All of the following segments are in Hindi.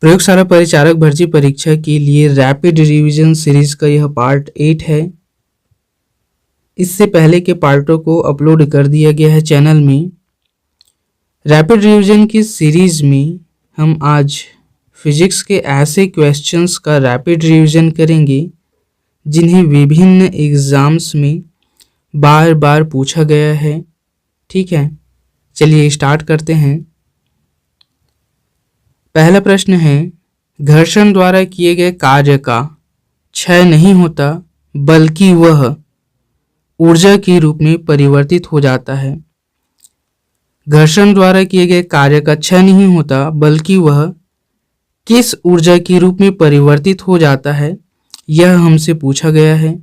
प्रयोगशाला परिचारक भर्ती परीक्षा के लिए रैपिड रिवीजन सीरीज का यह पार्ट 8 है। इससे पहले के पार्टों को अपलोड कर दिया गया है चैनल में। रैपिड रिवीजन की सीरीज में हम आज फिजिक्स के ऐसे क्वेश्चंस का रैपिड रिवीजन करेंगे जिन्हें विभिन्न एग्जाम्स में बार बार पूछा गया है। ठीक है, चलिए स्टार्ट करते हैं। पहला प्रश्न है, घर्षण द्वारा किए गए कार्य का क्षय नहीं होता बल्कि वह ऊर्जा के रूप में परिवर्तित हो जाता है। घर्षण द्वारा किए गए कार्य का क्षय नहीं होता बल्कि वह किस ऊर्जा के रूप में परिवर्तित हो जाता है, यह हमसे पूछा गया है।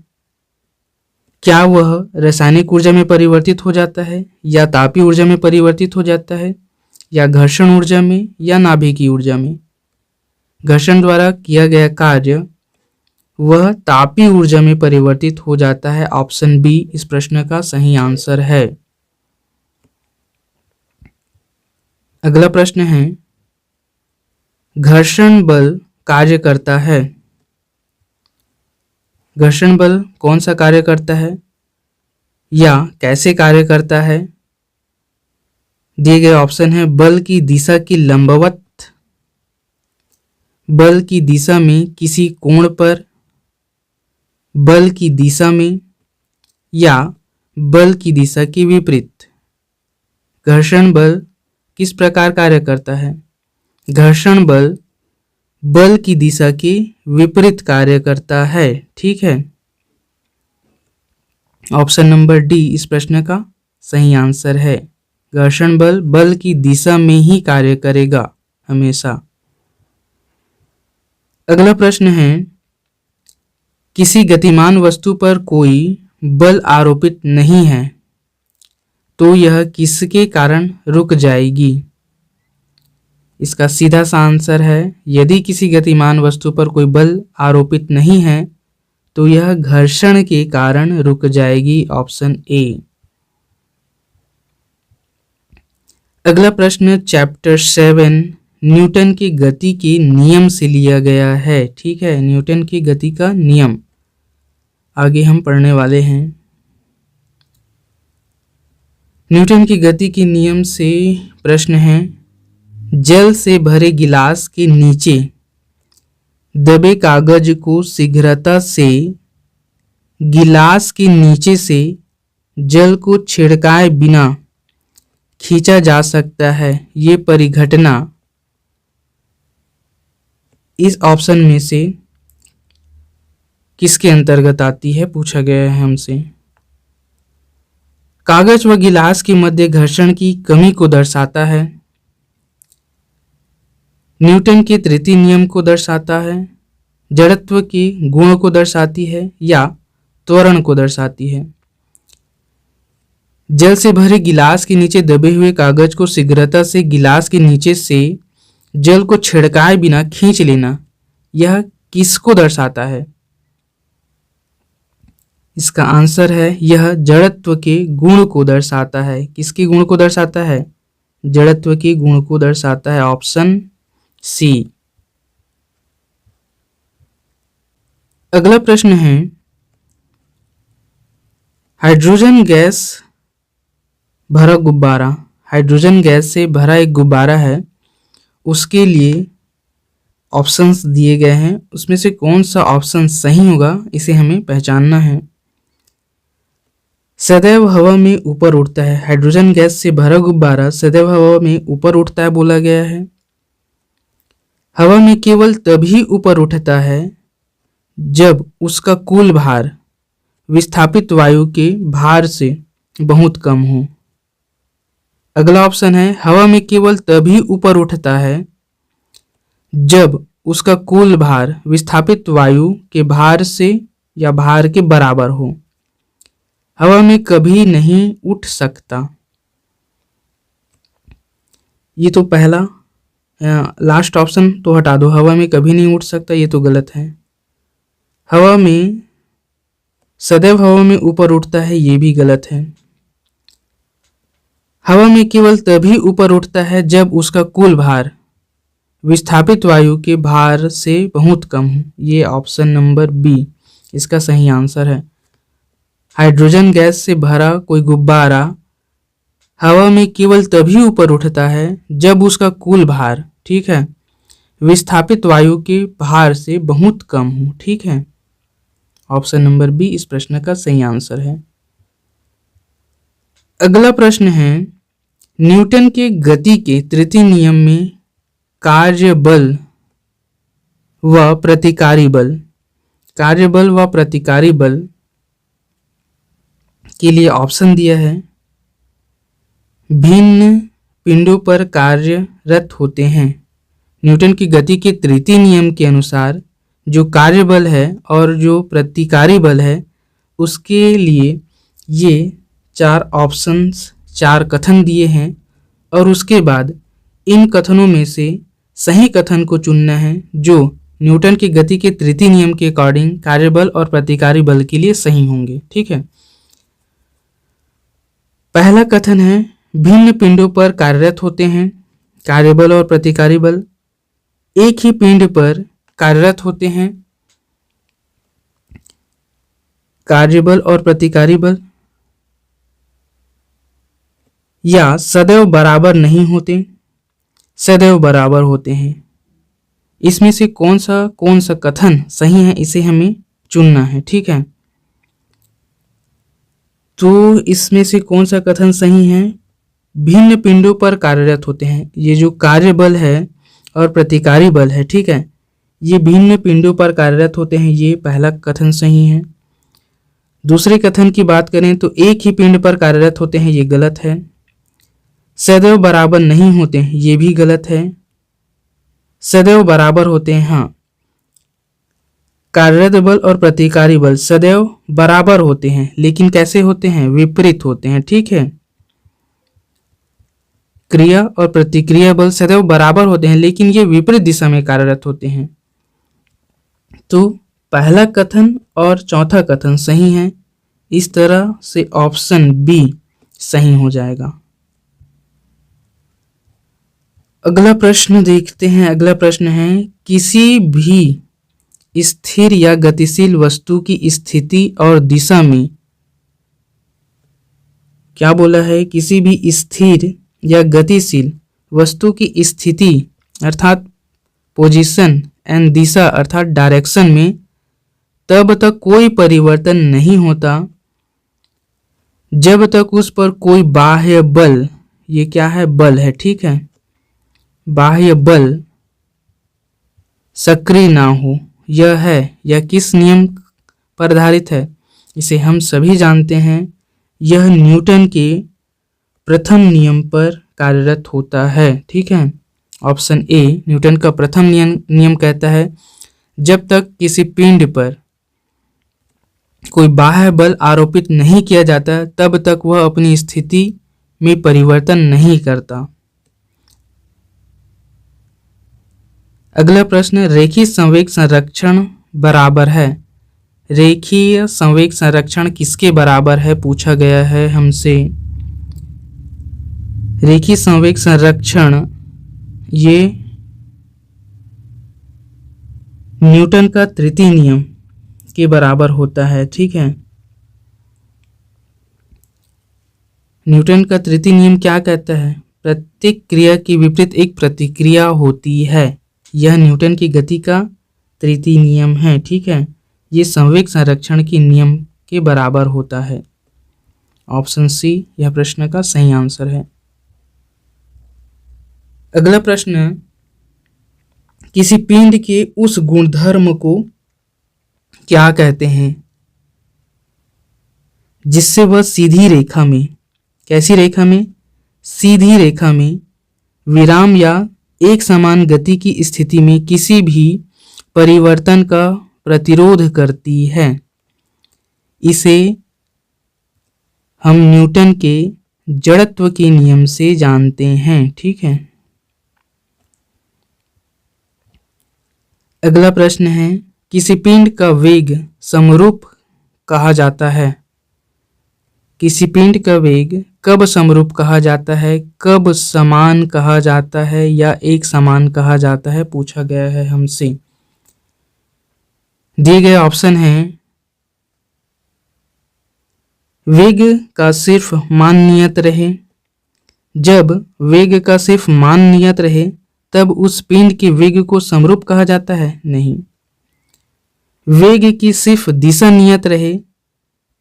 क्या वह रासायनिक ऊर्जा में परिवर्तित हो जाता है या तापीय ऊर्जा में परिवर्तित हो जाता है या घर्षण ऊर्जा में या नाभिकीय ऊर्जा में। घर्षण द्वारा किया गया कार्य वह तापीय ऊर्जा में परिवर्तित हो जाता है। ऑप्शन बी इस प्रश्न का सही आंसर है। अगला प्रश्न है, घर्षण बल कार्य करता है। घर्षण बल कौन सा कार्य करता है या कैसे कार्य करता है। दिए गए ऑप्शन है, बल की दिशा की लंबवत, बल की दिशा में किसी कोण पर, बल की दिशा में या बल की दिशा के विपरीत। घर्षण बल किस प्रकार कार्य करता है। घर्षण बल बल की दिशा के विपरीत कार्य करता है। ठीक है, ऑप्शन नंबर डी इस प्रश्न का सही आंसर है। घर्षण बल बल की दिशा में ही कार्य करेगा हमेशा। अगला प्रश्न है, किसी गतिमान वस्तु पर कोई बल आरोपित नहीं है तो यह किसके कारण रुक जाएगी। इसका सीधा सा आंसर है, यदि किसी गतिमान वस्तु पर कोई बल आरोपित नहीं है तो यह घर्षण के कारण रुक जाएगी। Option A. अगला प्रश्न चैप्टर 7 न्यूटन की गति के नियम से लिया गया है। ठीक है, न्यूटन की गति का नियम आगे हम पढ़ने वाले हैं। न्यूटन की गति के नियम से प्रश्न है, जल से भरे गिलास के नीचे दबे कागज को शीघ्रता से गिलास के नीचे से जल को छिड़काए बिना खींचा जा सकता है। ये परिघटना इस ऑप्शन में से किसके अंतर्गत आती है, पूछा गया है हमसे। कागज व गिलास के मध्य घर्षण की कमी को दर्शाता है, न्यूटन के तृतीय नियम को दर्शाता है, जड़त्व के गुण को दर्शाती है या त्वरण को दर्शाती है। जल से भरे गिलास के नीचे दबे हुए कागज को शीघ्रता से गिलास के नीचे से जल को छिड़काए बिना खींच लेना, यह किसको दर्शाता है। इसका आंसर है, यह जड़त्व के गुण को दर्शाता है। किसके गुण को दर्शाता है, जड़त्व के गुण को दर्शाता है। Option C. अगला प्रश्न है, हाइड्रोजन गैस भरा गुब्बारा, हाइड्रोजन गैस से भरा एक गुब्बारा है, उसके लिए ऑप्शंस दिए गए हैं, उसमें से कौन सा ऑप्शन सही होगा इसे हमें पहचानना है। सदैव हवा में ऊपर उठता है, हाइड्रोजन गैस से भरा गुब्बारा सदैव हवा में ऊपर उठता है बोला गया है। हवा में केवल तभी ऊपर उठता है जब उसका कुल भार विस्थापित वायु के भार से बहुत कम हो। अगला ऑप्शन है, हवा में केवल तभी ऊपर उठता है जब उसका कुल भार विस्थापित वायु के भार से या भार के बराबर हो। हवा में कभी नहीं उठ सकता। ये तो पहला, लास्ट ऑप्शन तो हटा दो, हवा में कभी नहीं उठ सकता, ये तो गलत है। हवा में सदैव हवा में ऊपर उठता है, ये भी गलत है। हवा में केवल तभी ऊपर उठता है जब उसका कुल भार विस्थापित वायु के भार से बहुत कम हो। ये ऑप्शन नंबर बी इसका सही आंसर है। हाइड्रोजन गैस से भरा कोई गुब्बारा हवा में केवल तभी ऊपर उठता है जब उसका कुल भार, ठीक है, विस्थापित वायु के भार से बहुत कम हो। ठीक है, ऑप्शन नंबर बी इस प्रश्न का सही आंसर है। अगला प्रश्न है, न्यूटन के गति के तृतीय नियम में कार्य बल व प्रतिकारी बल, कार्य बल व प्रतिकारी बल के लिए ऑप्शन दिया है। भिन्न पिंडों पर कार्यरत होते हैं। न्यूटन की गति के तृतीय नियम के अनुसार जो कार्य बल है और जो प्रतिकारी बल है उसके लिए ये 4 ऑप्शंस, 4 कथन दिए हैं और उसके बाद इन कथनों में से सही कथन को चुनना है जो न्यूटन की गति के तृतीय नियम के अकॉर्डिंग कार्यबल और प्रतिकारी बल के लिए सही होंगे। ठीक है, पहला कथन है भिन्न पिंडों पर कार्यरत होते हैं। कार्यबल और प्रतिकारी बल एक ही पिंड पर कार्यरत होते हैं। कार्यबल और प्रतिकारी बल या सदैव बराबर नहीं होते, सदैव बराबर होते हैं। इसमें से कौन सा कथन सही है इसे हमें चुनना है। ठीक है, तो इसमें से कौन सा कथन सही है? भिन्न पिंडों पर कार्यरत होते हैं। ये जो कार्य बल है और प्रतिकारी बल है, ठीक है, ये भिन्न पिंडों पर कार्यरत होते हैं, ये पहला कथन सही है। दूसरे कथन की बात करें तो एक ही पिंड पर कार्यरत होते हैं, ये गलत है। सदैव बराबर नहीं होते हैं, ये भी गलत है। सदैव बराबर होते हैं, हाँ, कार्यरत बल और प्रतिकारी बल सदैव बराबर होते हैं, लेकिन कैसे होते हैं? विपरीत होते हैं। ठीक है, क्रिया और प्रतिक्रिया बल सदैव बराबर होते हैं लेकिन ये विपरीत दिशा में कार्यरत होते हैं। तो पहला कथन और चौथा कथन सही है। इस तरह से ऑप्शन बी सही हो जाएगा। अगला प्रश्न देखते हैं। अगला प्रश्न है, किसी भी स्थिर या गतिशील वस्तु की स्थिति और दिशा में, क्या बोला है? किसी भी स्थिर या गतिशील वस्तु की स्थिति अर्थात पोजीशन एंड दिशा अर्थात डायरेक्शन में तब तक कोई परिवर्तन नहीं होता जब तक उस पर कोई बाह्य बल, ये क्या है? बल है। ठीक है, बाह्य बल सक्रिय ना हो। यह है, यह किस नियम पर आधारित है? इसे हम सभी जानते हैं, यह न्यूटन के प्रथम नियम पर कार्यरत होता है। ठीक है, ऑप्शन ए न्यूटन का प्रथम नियम कहता है जब तक किसी पिंड पर कोई बाह्य बल आरोपित नहीं किया जाता तब तक वह अपनी स्थिति में परिवर्तन नहीं करता। अगला प्रश्न, रेखीय संवेग संरक्षण बराबर है। रेखीय संवेग संरक्षण किसके बराबर है पूछा गया है हमसे। रेखीय संवेग संरक्षण ये न्यूटन का तृतीय नियम के बराबर होता है। ठीक है, न्यूटन का तृतीय नियम क्या कहता है? प्रत्येक क्रिया के विपरीत एक प्रतिक्रिया होती है। यह न्यूटन की गति का तृतीय नियम है। ठीक है, ये संवेग संरक्षण के नियम के बराबर होता है। ऑप्शन सी यह प्रश्न का सही आंसर है। अगला प्रश्न, किसी पिंड के उस गुणधर्म को क्या कहते हैं जिससे वह सीधी रेखा में, कैसी रेखा में? सीधी रेखा में विराम या एक समान गति की स्थिति में किसी भी परिवर्तन का प्रतिरोध करती है। इसे हम न्यूटन के जड़त्व के नियम से जानते हैं। ठीक है, अगला प्रश्न है, किसी पिंड का वेग समरूप कहा जाता है। किसी पिंड का वेग कब समरूप कहा जाता है, कब समान कहा जाता है या एक समान कहा जाता है, पूछा गया है हमसे। दिए गए ऑप्शन हैं, वेग का सिर्फ मान नियत रहे। जब वेग का सिर्फ मान नियत रहे तब उस पिंड के वेग को समरूप कहा जाता है, नहीं। वेग की सिर्फ दिशा नियत रहे,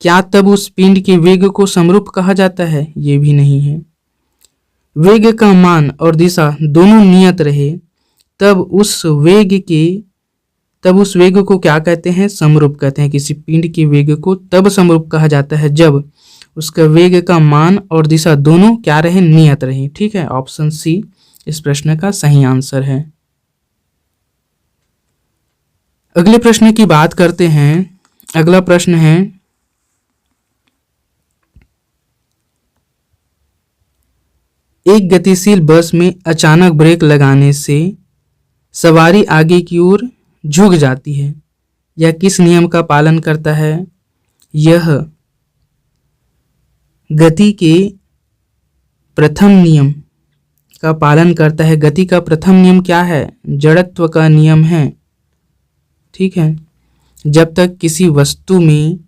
क्या तब उस पिंड के वेग को समरूप कहा जाता है, ये भी नहीं है। वेग का मान और दिशा दोनों नियत रहे तब उस वेग को क्या कहते हैं, समरूप कहते हैं। किसी पिंड के वेग को तब समरूप कहा जाता है जब उसका वेग का मान और दिशा दोनों क्या रहे, नियत रहे। ठीक है, ऑप्शन सी इस प्रश्न का सही आंसर है। अगले प्रश्न की बात करते हैं। अगला प्रश्न है, एक गतिशील बस में अचानक ब्रेक लगाने से सवारी आगे की ओर झुक जाती है, यह किस नियम का पालन करता है? यह गति के प्रथम नियम का पालन करता है। गति का प्रथम नियम क्या है? जड़त्व का नियम है। ठीक है, जब तक किसी वस्तु में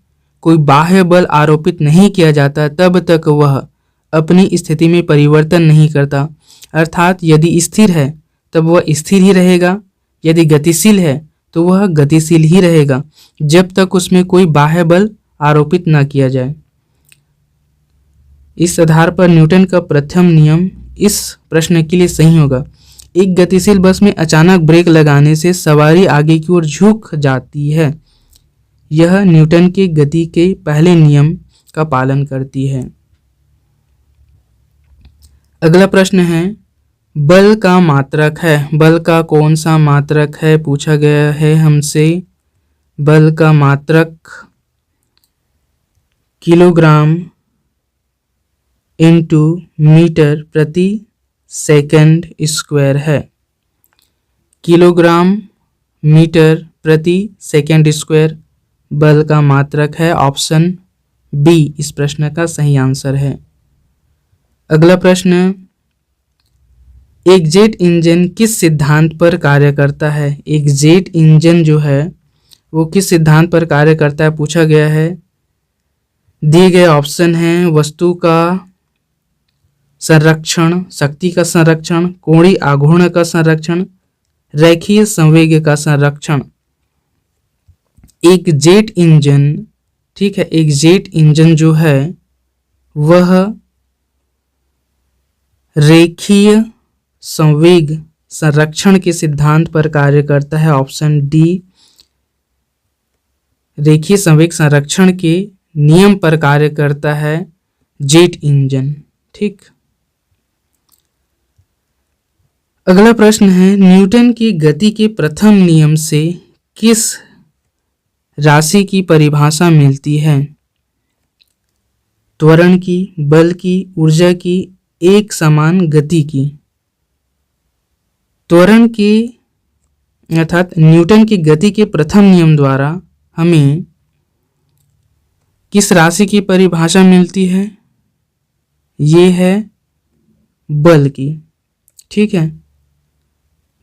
कोई बाह्य बल आरोपित नहीं किया जाता तब तक वह अपनी स्थिति में परिवर्तन नहीं करता। अर्थात यदि स्थिर है तब वह स्थिर ही रहेगा, यदि गतिशील है तो वह गतिशील ही रहेगा जब तक उसमें कोई बाह्य बल आरोपित न किया जाए। इस आधार पर न्यूटन का प्रथम नियम इस प्रश्न के लिए सही होगा। एक गतिशील बस में अचानक ब्रेक लगाने से सवारी आगे की ओर झुक जाती है, यह न्यूटन के गति के पहले नियम का पालन करती है। अगला प्रश्न है, बल का मात्रक है। बल का कौन सा मात्रक है, पूछा गया है हमसे। बल का मात्रक किलोग्राम इंटू मीटर प्रति सेकंड स्क्वायर है। किलोग्राम मीटर प्रति सेकंड स्क्वायर बल का मात्रक है। ऑप्शन बी इस प्रश्न का सही आंसर है। अगला प्रश्न, एक जेट इंजन किस सिद्धांत पर कार्य करता है? एक जेट इंजन जो है वो किस सिद्धांत पर कार्य करता है, पूछा गया है। दिए गए ऑप्शन हैं, वस्तु का संरक्षण, शक्ति का संरक्षण, कोणीय आघूर्ण का संरक्षण, रैखिक संवेग का संरक्षण। एक जेट इंजन, ठीक है, एक जेट इंजन जो है वह रेखीय संवेग संरक्षण के सिद्धांत पर कार्य करता है। ऑप्शन डी रेखीय संवेग संरक्षण के नियम पर कार्य करता है जेट इंजन। ठीक, अगला प्रश्न है, न्यूटन की गति के प्रथम नियम से किस राशि की परिभाषा मिलती है? त्वरण की, बल की, ऊर्जा की, एक समान गति की। त्वरण के अर्थात न्यूटन की गति के प्रथम नियम द्वारा हमें किस राशि की परिभाषा मिलती है? ये है बल की। ठीक है,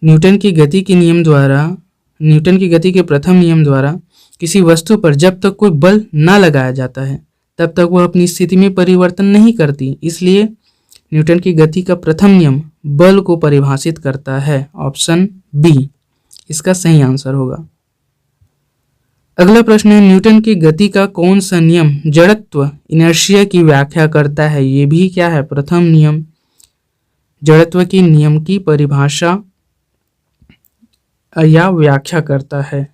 न्यूटन की गति के नियम द्वारा, न्यूटन की गति के प्रथम नियम द्वारा किसी वस्तु पर जब तक कोई बल ना लगाया जाता है तब तक वह अपनी स्थिति में परिवर्तन नहीं करती। इसलिए न्यूटन की गति का प्रथम नियम बल को परिभाषित करता है। ऑप्शन बी इसका सही आंसर होगा। अगला प्रश्न है, न्यूटन की गति का कौन सा नियम जड़त्व इनर्शिया की व्याख्या करता है? ये भी क्या है? प्रथम नियम। जड़त्व के नियम की परिभाषा या व्याख्या करता है।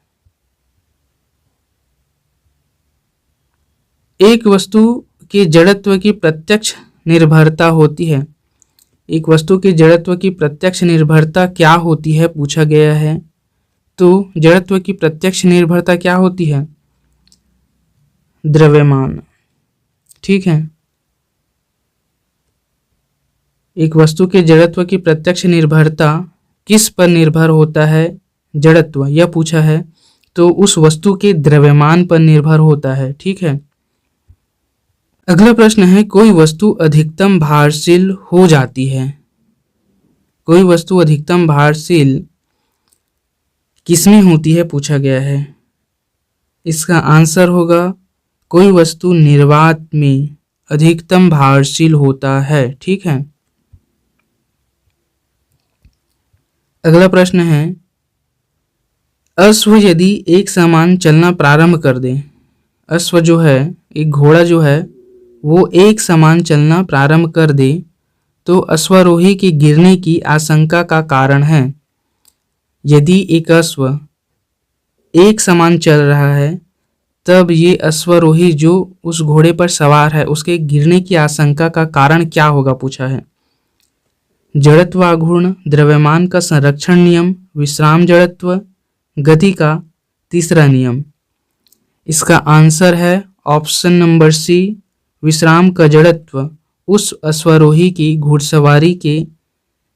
एक वस्तु के जड़त्व की प्रत्यक्ष निर्भरता होती है। एक वस्तु के जड़त्व की प्रत्यक्ष निर्भरता क्या होती है, पूछा गया है। तो जड़त्व की प्रत्यक्ष निर्भरता क्या होती है? द्रव्यमान। ठीक है, एक वस्तु के जड़त्व की प्रत्यक्ष निर्भरता किस पर निर्भर होता है? जड़त्व, यह पूछा है, तो उस वस्तु के द्रव्यमान पर निर्भर होता है। ठीक है, अगला प्रश्न है, कोई वस्तु अधिकतम भारशील हो जाती है। कोई वस्तु अधिकतम भारशील किसमें होती है पूछा गया है। इसका आंसर होगा कोई वस्तु निर्वात में अधिकतम भारशील होता है। ठीक है। अगला प्रश्न है, अश्व यदि एक समान चलना प्रारंभ कर दे। अश्व जो है, एक घोड़ा जो है, वो एक समान चलना प्रारंभ कर दे तो अश्वारोही के गिरने की आशंका का कारण है। यदि एक अश्व एक समान चल रहा है तब ये अश्वारोही जो उस घोड़े पर सवार है उसके गिरने की आशंका का कारण क्या होगा पूछा है। जड़त्वाघूर्ण, द्रव्यमान का संरक्षण नियम, विश्राम जड़त्व, गति का तीसरा नियम। इसका आंसर है ऑप्शन नंबर सी, विश्राम का जड़त्व उस अश्वारोही की घुड़सवारी के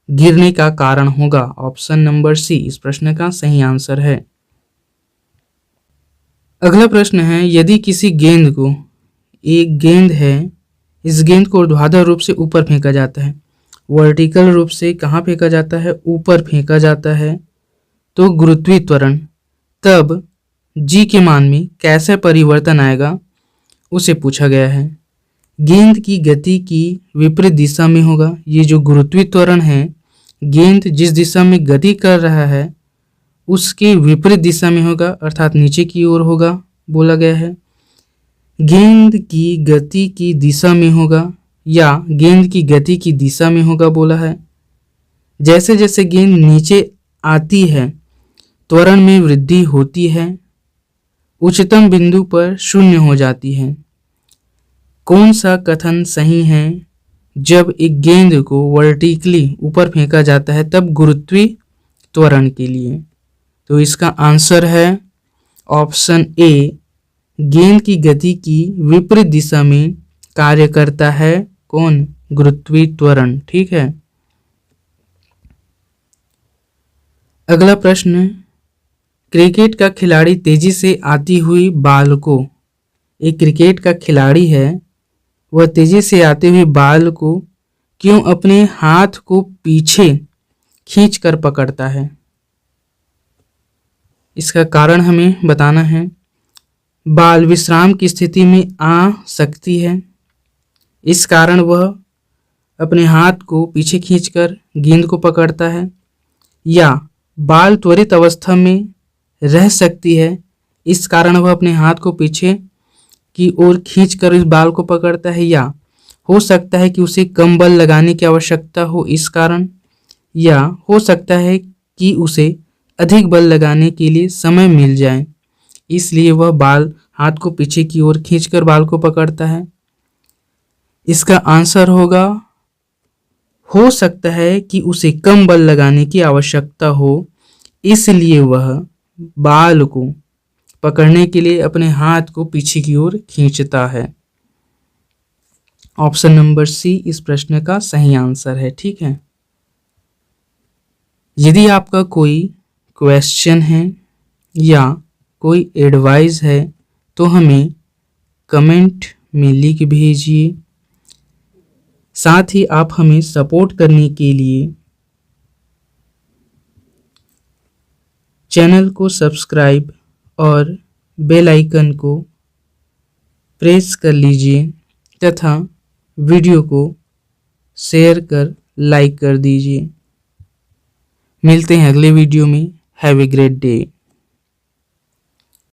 गिरने का कारण होगा। ऑप्शन नंबर सी इस प्रश्न का सही आंसर है। अगला प्रश्न है, यदि किसी गेंद को, एक गेंद है, इस गेंद को ऊर्ध्वाधर रूप से ऊपर फेंका जाता है, वर्टिकल रूप से कहाँ फेंका जाता है, ऊपर फेंका जाता है, तो गुरुत्वीय त्वरण तब जी के मान में कैसे परिवर्तन आएगा उसे पूछा गया है। गेंद की गति की विपरीत दिशा में होगा। ये जो गुरुत्वीय त्वरण है, गेंद जिस दिशा में गति कर रहा है उसके विपरीत दिशा में होगा, अर्थात नीचे की ओर होगा बोला गया है। गेंद की गति की दिशा में होगा या गेंद की गति की दिशा में होगा बोला है। जैसे जैसे गेंद नीचे आती है त्वरण में वृद्धि होती है, उच्चतम बिंदु पर शून्य हो जाती है। कौन सा कथन सही है? जब एक गेंद को वर्टिकली ऊपर फेंका जाता है तब गुरुत्वीय त्वरण के लिए। तो इसका आंसर है ऑप्शन ए, गेंद की गति की विपरीत दिशा में कार्य करता है कौन? गुरुत्वीय त्वरण। ठीक है। अगला प्रश्न, क्रिकेट का खिलाड़ी तेजी से आती हुई बाल को, एक क्रिकेट का खिलाड़ी है वह तेजी से आते हुए बाल को क्यों अपने हाथ को पीछे खींचकर पकड़ता है? इसका कारण हमें बताना है। बाल विश्राम की स्थिति में आ सकती है, इस कारण वह अपने हाथ को पीछे खींचकर गेंद को पकड़ता है, या बाल त्वरित अवस्था में रह सकती है, इस कारण वह अपने हाथ को पीछे की ओर खींचकर इस बाल को पकड़ता है, या हो सकता है कि उसे कम बल लगाने की आवश्यकता हो इस कारण, या हो सकता है कि उसे अधिक बल लगाने के लिए समय मिल जाए इसलिए वह बाल हाथ को पीछे की ओर खींचकर बाल को पकड़ता है। इसका आंसर होगा हो सकता है कि उसे कम बल लगाने की आवश्यकता हो इसलिए वह बाल को पकड़ने के लिए अपने हाथ को पीछे की ओर खींचता है। ऑप्शन नंबर सी इस प्रश्न का सही आंसर है। ठीक है। यदि आपका कोई क्वेश्चन है या कोई एडवाइस है तो हमें कमेंट में लिख भेजिए। साथ ही आप हमें सपोर्ट करने के लिए चैनल को सब्सक्राइब और बेल आइकन को प्रेस कर लीजिए तथा वीडियो को शेयर कर लाइक कर दीजिए। मिलते हैं अगले वीडियो में। Have a great day.